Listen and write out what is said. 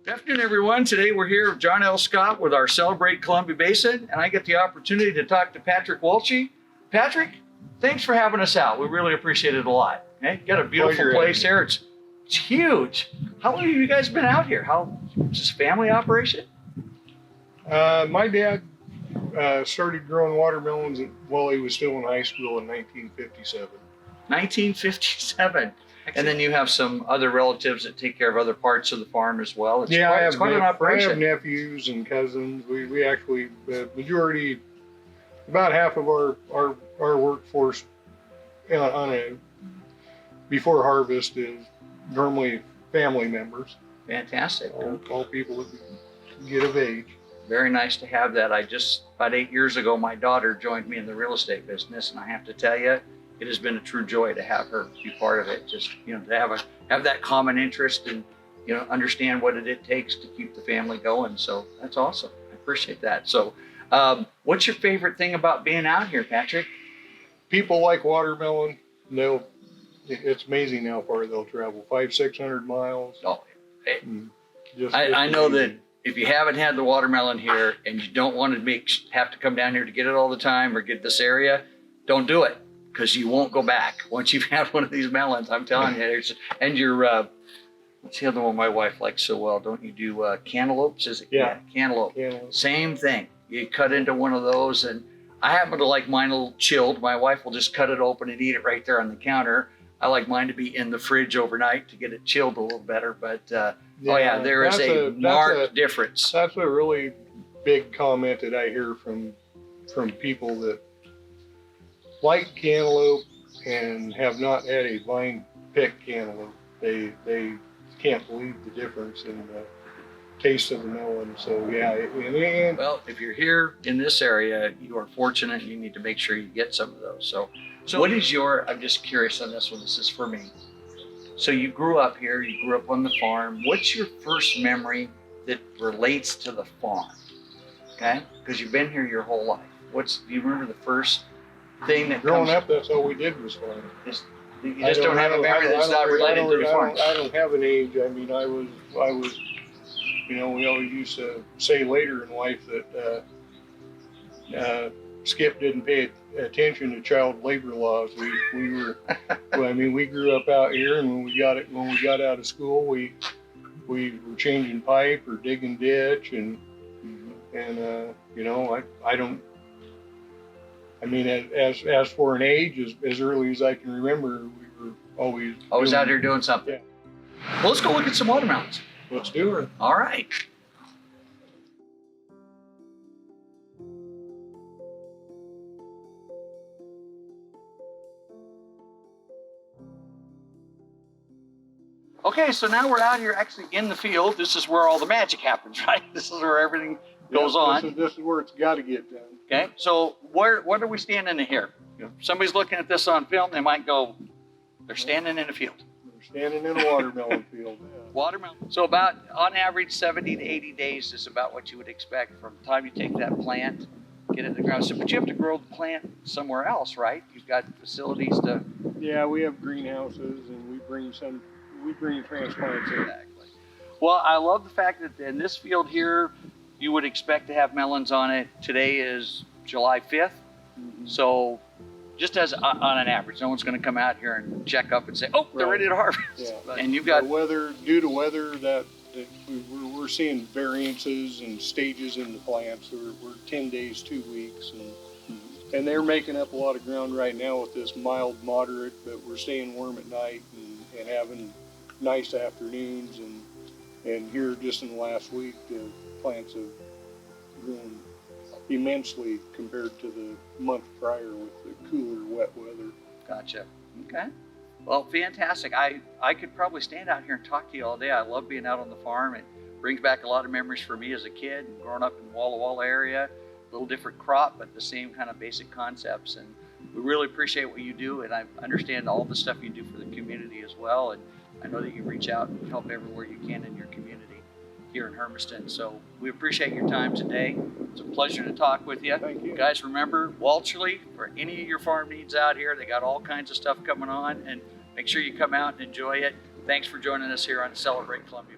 Good afternoon, everyone. Today we're here with John L. Scott with our Celebrate Columbia Basin, and I get the opportunity to talk to Patrick Walchli. Patrick, thanks for having us out. We really appreciate it a lot. Okay? You got a beautiful place here. It's huge. How long have you guys been out here? Is this a family operation? My dad started growing watermelons while he was still in high school in 1957. 1957. And then you have some other relatives that take care of other parts of the farm as well. It's quite an operation. I have nephews and cousins. We actually, majority, about half of our workforce before harvest is normally family members. Fantastic. All people that get of age. Very nice to have that. About 8 years ago, my daughter joined me in the real estate business, and I have to tell you, it has been a true joy to have her be part of it. Just, to have that common interest and, understand what it takes to keep the family going. So that's awesome. I appreciate that. So what's your favorite thing about being out here, Patrick? People like watermelon. It's amazing how far they'll travel, 500-600 miles. Oh, I know that if you haven't had the watermelon here and you don't want to have to come down here to get it all the time or get this area, don't do it, because you won't go back once you've had one of these melons. I'm telling you. And your what's the other one my wife likes so well? Don't you do cantaloupes? Is it? Yeah, cantaloupe. Same thing. You cut into one of those, and I happen to like mine a little chilled. My wife will just cut it open and eat it right there on the counter. I like mine to be in the fridge overnight to get it chilled a little better. But there is a marked difference. That's a really big comment that I hear from people that like cantaloupe and have not had a vine picked cantaloupe. They can't believe the difference in the taste of the melon. So well, if you're here in this area, you are fortunate. You need to make sure you get some of those. So what is I'm just curious on this one. This is for me. So you grew up here, you grew up on the farm. What's your first memory that relates to the farm? Okay? Because you've been here your whole life. Do you remember the first thing that growing up, that's all we did was farm. You just don't have a memory that's not related to the farm. I don't have an age. I mean, I was, we always used to say later in life that Skip didn't pay attention to child labor laws. We were, we grew up out here, and when we got out of school, we were changing pipe or digging ditch, and I don't. I mean, as for an age, as early as I can remember, we were always out here doing something. Yeah. Well, let's go look at some watermelons. Let's do it. All right. Okay, so now we're out here actually in the field. This is where all the magic happens, right? This is where everything goes on. This is where it's got to get done. Okay, so what are we standing in here? If somebody's looking at this on film, they might go, they're standing in a field. They're standing in a watermelon field. Yeah. Watermelon. So about, on average, 70 to 80 days is about what you would expect from the time you take that plant, get it in the ground. So, but you have to grow the plant somewhere else, right? You've got facilities to... Yeah, we have greenhouses, and we bring transplants in. Exactly. Well, I love the fact that in this field here, you would expect to have melons on it. Today is July 5th. Mm-hmm. So just as on an average, no one's going to come out here and check up and say, oh, they're ready to harvest. Yeah. And you've got due to weather that we're seeing variances and stages in the plants. We're 10 days, 2 weeks, and they're making up a lot of ground right now with this mild, moderate, but we're staying warm at night and having nice afternoons, and here just in the last week, the plants have grown immensely compared to the month prior with the cooler, wet weather. Gotcha. Okay. Well, fantastic. I could probably stand out here and talk to you all day. I love being out on the farm. It brings back a lot of memories for me as a kid and growing up in the Walla Walla area. A little different crop, but the same kind of basic concepts. And we really appreciate what you do, and I understand all the stuff you do for the community as well. And I know that you reach out and help everywhere you can in your community here in Hermiston. So we appreciate your time today. It's a pleasure to talk with you. Thank you. Guys, remember, Walchli, for any of your farm needs out here, they got all kinds of stuff coming on, and make sure you come out and enjoy it. Thanks for joining us here on Celebrate Columbia.